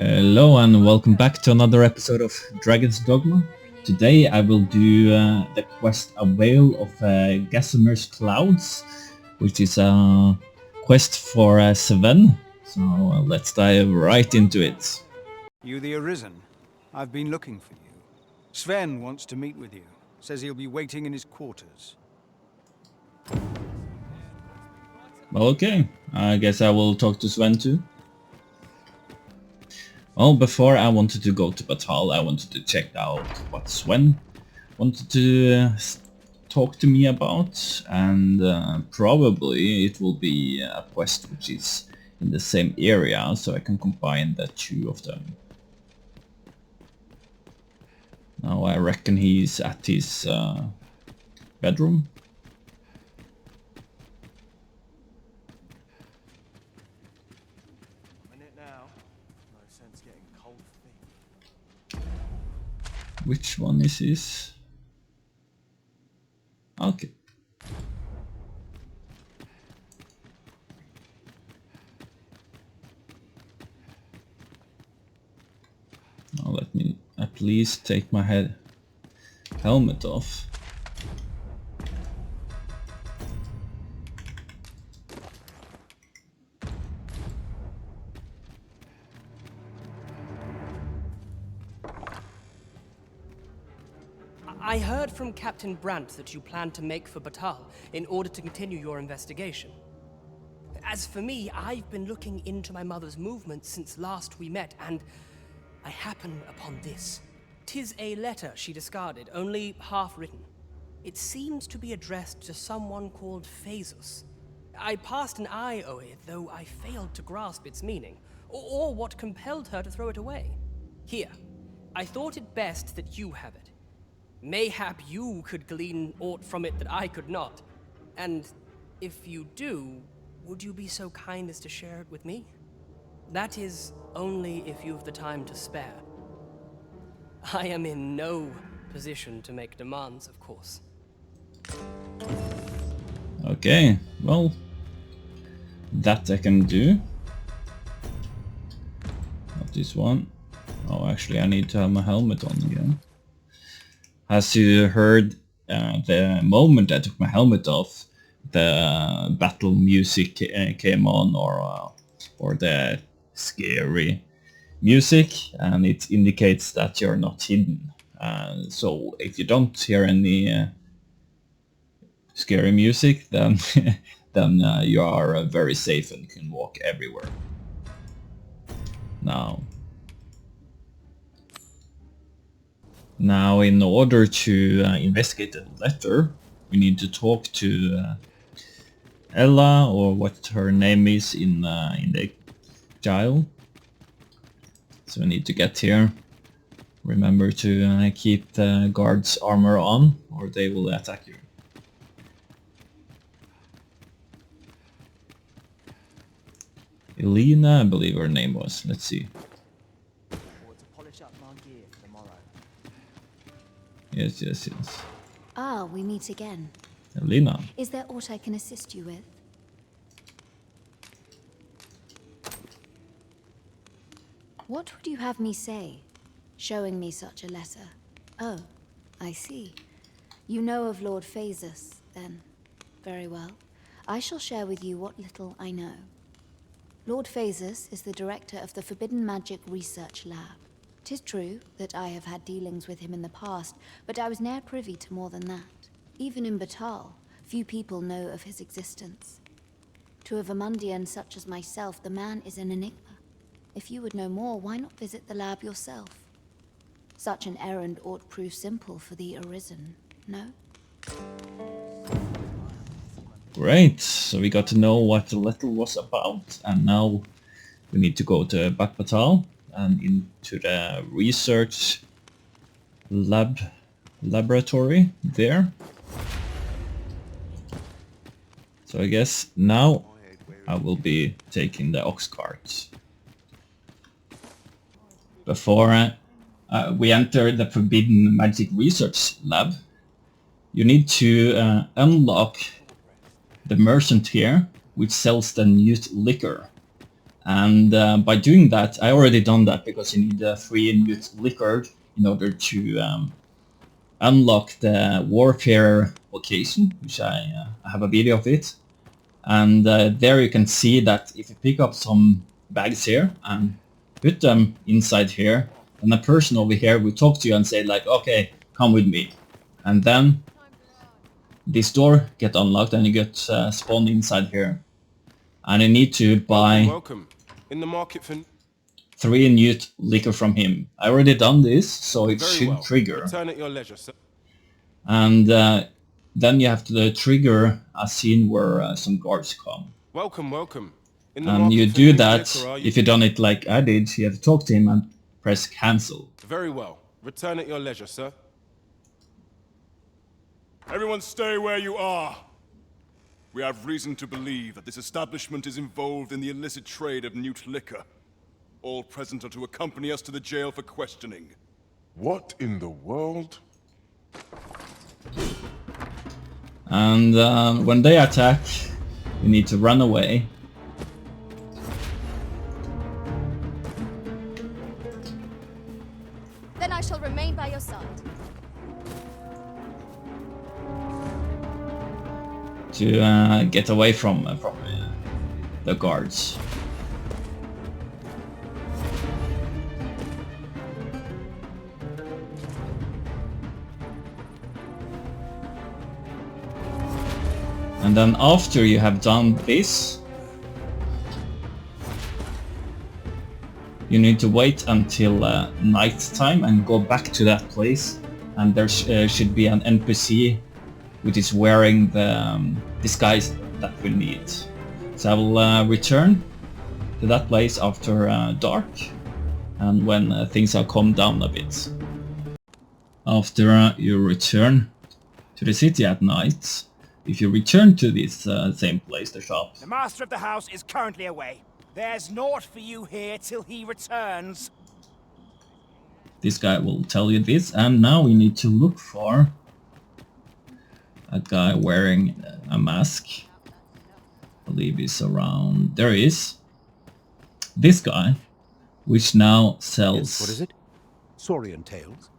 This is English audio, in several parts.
Hello and welcome back to another episode of Dragon's Dogma. Today I will do the quest A Veil of Gossamer's Clouds, which is a quest for Sven. So let's dive right into it. You the Arisen? I've been looking for you. Sven wants to meet with you. Says he'll be waiting in his quarters. Okay, I guess I will talk to Sven too. Well, before I wanted to go to Batal, I wanted to check out what Sven wanted to talk to me about, and probably it will be a quest which is in the same area, so I can combine the two of them. Now I reckon he's at his bedroom. Which one is this? Okay. Now let me at least take my helmet off. I heard from Captain Brandt that you plan to make for Batal in order to continue your investigation. As for me, I've been looking into my mother's movements since last we met, and I happen upon this. 'Tis a letter she discarded, only half written. It seems to be addressed to someone called Phasus. I passed an eye over it, though I failed to grasp its meaning, or what compelled her to throw it away. Here, I thought it best that you have it. Mayhap you could glean aught from it that I could not. And if you do, would you be so kind as to share it with me? That is, only if you've the time to spare. I am in no position to make demands, of course. Okay, well, that I can do. Not this one. Oh, actually I need to have my helmet on again. As you heard, the moment I took my helmet off, the battle music came on, or the scary music, and it indicates that you're not hidden. So if you don't hear any scary music, then then you are very safe and can walk everywhere. Now, in order to investigate the letter, we need to talk to Ella, or what her name is in the jail. So we need to get here. Remember to keep the guard's armor on, or they will attack you. Elena, I believe her name was. Let's see. Yes. Ah, we meet again. Elena. Is there aught I can assist you with? What would you have me say, showing me such a letter? Oh, I see. You know of Lord Phasus, then. Very well. I shall share with you what little I know. Lord Phasus is the director of the Forbidden Magic Research Lab. 'Tis true that I have had dealings with him in the past, but I was ne'er privy to more than that. Even in Batal, few people know of his existence. To a Vermundian such as myself, the man is an enigma. If you would know more, why not visit the lab yourself? Such an errand ought prove simple for the Arisen, no? Great, so we got to know what the letter was about, and now we need to go to Batal and into the research laboratory there. So I guess now I will be taking the ox cart. Before we enter the Forbidden Magic Research Lab, you need to unlock the merchant here, which sells the new liquor. And by doing that, I already done that because you need 3 newt liquor in order to unlock the warfare location, which I have a video of it. And there you can see that if you pick up some bags here and put them inside here, then a person over here will talk to you and say like, okay, come with me. And then this door get unlocked and you get spawned inside here. And you need to buy Welcome. In the market for 3 newt liquor from him. I already done this, so it very should well. trigger. Return at your leisure, sir. And then you have to trigger a scene where some guards come. Welcome, welcome. In the And market you for do new that, liquor, are you? if you done it like I did, you have to talk to him and press cancel. Very well. Return at your leisure, sir. Everyone stay where you are. We have reason to believe that this establishment is involved in the illicit trade of newt liquor. All present are to accompany us to the jail for questioning. What in the world? And when they attack, you need to run away. Then I shall remain by your side. To get away from the guards. And then after you have done this, you need to wait until night time and go back to that place, and there should be an NPC which is wearing the disguise that we need. So I will return to that place after dark, and when things have calmed down a bit. After you return to the city at night, if you return to this same place, the shop, The master of the house is currently away. There's naught for you here till he returns. this guy will tell you this, and now we need to look for a guy wearing a mask. I believe he's around. There he is. This guy, which now sells. What is it? Saurian tales?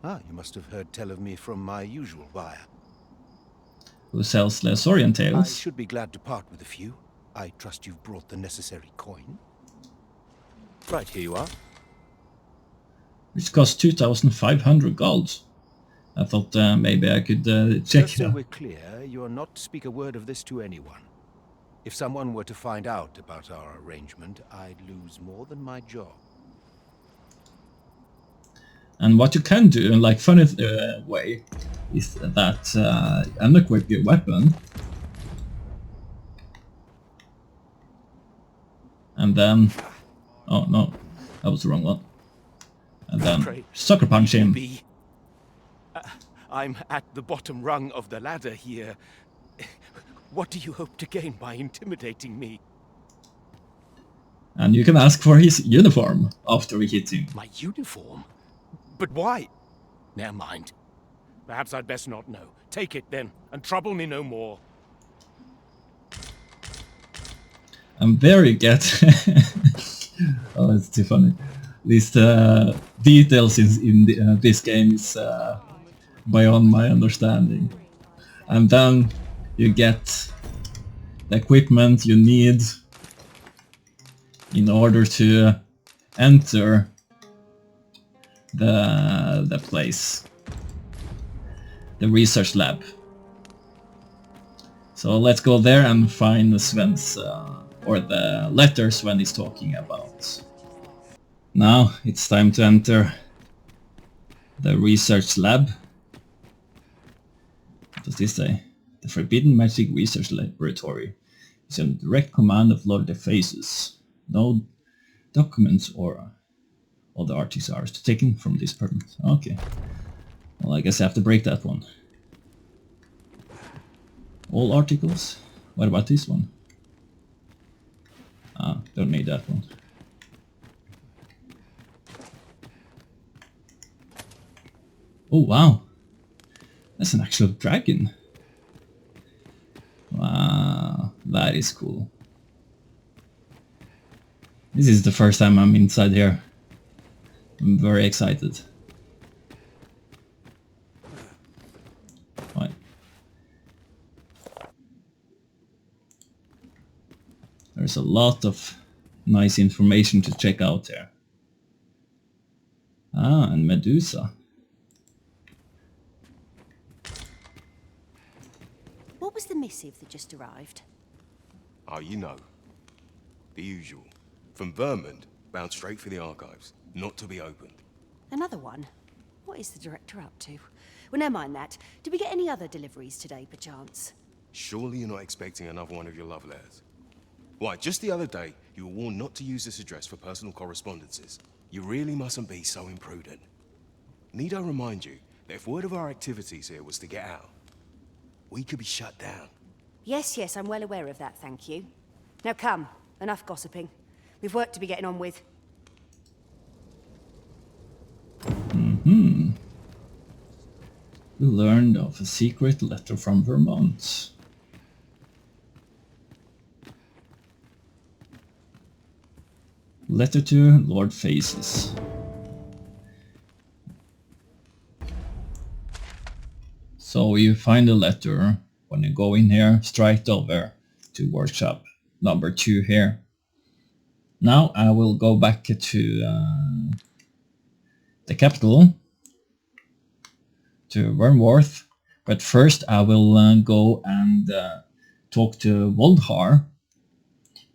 Ah, you must have heard tell of me from my usual buyer. Who sells the Saurian I tales. should be glad to part with a few. I trust you've brought the necessary coin. Right, here you are. Which costs 2,500 gold. I thought maybe I could check. Just so we're clear, you are not to speak a word of this to anyone. If someone were to find out about our arrangement, I'd lose more than my job. And what you can do in like funny way is that unequip your weapon, and then oh no, that was the wrong one. And then sucker punch him. I'm at the bottom rung of the ladder here. What do you hope to gain by intimidating me? And you can ask for his uniform after we hit him. My uniform? But why? Never mind. Perhaps I'd best not know. Take it then, and trouble me no more. And there you get oh, it's too funny. These details in this game is beyond my understanding. And then you get the equipment you need in order to enter the place, the research lab. So let's go there and find Sven's or the letter Sven is talking about. Now it's time to enter the research lab. What does this say? The Forbidden Magic Research Laboratory is in direct command of Lord of Faces. No documents or other articles are taken from this permit. Okay. Well, I guess I have to break that one. All articles? What about this one? Ah, don't need that one. Oh wow! That's an actual dragon. Wow, that is cool. This is the first time I'm inside here. I'm very excited. Right. There's a lot of nice information to check out here. Ah, and Medusa. What was the missive that just arrived? Oh, you know. The usual. From Vermont, bound straight for the archives. Not to be opened. Another one? What is the director up to? Well, never mind that. Did we get any other deliveries today, perchance? Surely you're not expecting another one of your love letters. Why, just the other day, you were warned not to use this address for personal correspondences. You really mustn't be so imprudent. Need I remind you that if word of our activities here was to get out, we could be shut down. Yes, yes, I'm well aware of that, thank you. Now come, enough gossiping. We've work to be getting on with. We learned of a secret letter from Vermont. Letter to Lord Faces. So you find a letter when you go in here, straight over to workshop number 2 here. Now I will go back to the capital, to Wernworth, but first I will go and talk to Voldhar,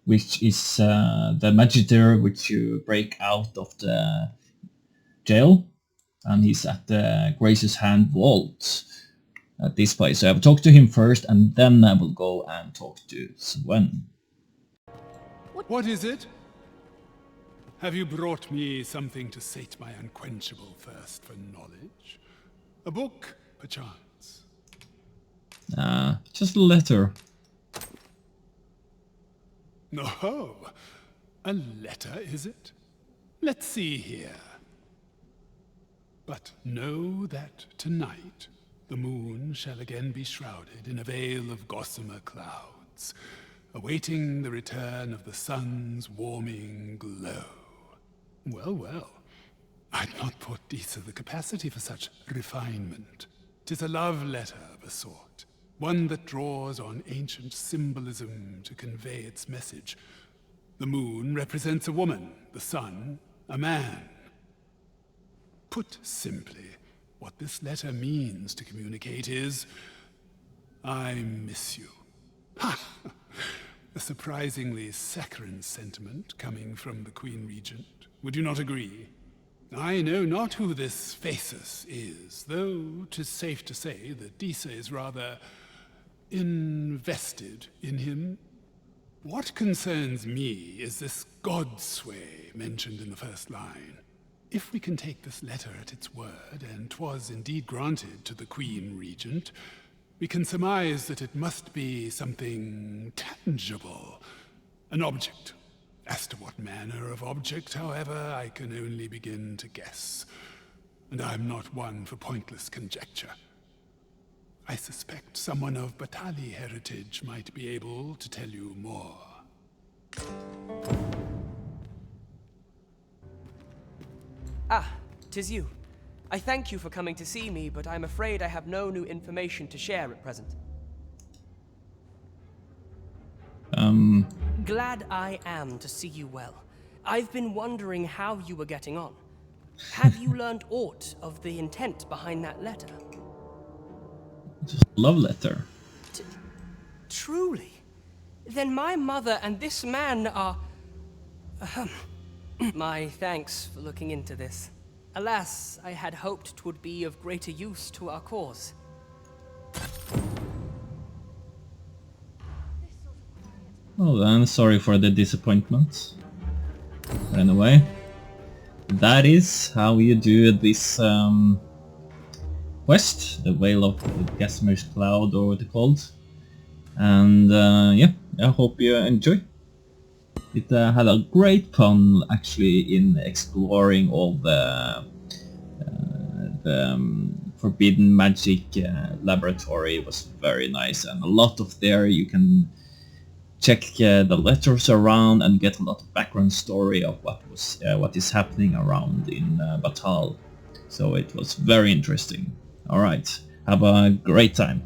which is the magister which you break out of the jail, and he's at the Grace's Hand Vault at this place. So I will talk to him first, and then I will go and talk to Sven. What is it? Have you brought me something to sate my unquenchable thirst for knowledge? A book, perchance? Just a letter. No, a letter, is it? Let's see here. But know that tonight the moon shall again be shrouded in a veil of gossamer clouds, awaiting the return of the sun's warming glow. Well, well, I'd not thought Disa the capacity for such refinement. 'Tis a love letter of a sort, one that draws on ancient symbolism to convey its message. The moon represents a woman, the sun, a man. Put simply, what this letter means to communicate is, I miss you. Ha! A surprisingly saccharine sentiment coming from the Queen Regent. Would you not agree? I know not who this Phasus is, though 'tis safe to say that Disa is rather invested in him. What concerns me is this godsway mentioned in the first line. If we can take this letter at its word, and 'twas indeed granted to the Queen Regent, we can surmise that it must be something tangible, an object. As to what manner of object, however, I can only begin to guess, and I'm not one for pointless conjecture. I suspect someone of Batali heritage might be able to tell you more. Ah, 'tis you. I thank you for coming to see me, but I'm afraid I have no new information to share at present. Glad I am to see you well. I've been wondering how you were getting on. Have you learned aught of the intent behind that letter? Just a love letter. Truly? Then my mother and this man are... My thanks for looking into this. Alas, I had hoped 'twould be of greater use to our cause. Well then, sorry for the disappointment. But anyway, that is how you do this quest, the Veil of Gossamer's Cloud, or what it's called. And yeah, I hope you enjoy. It had a great fun actually in exploring all the forbidden magic laboratory. It was very nice, and a lot of there you can check the letters around and get a lot of background story of what is happening around in Batal. So it was very interesting. Alright, have a great time.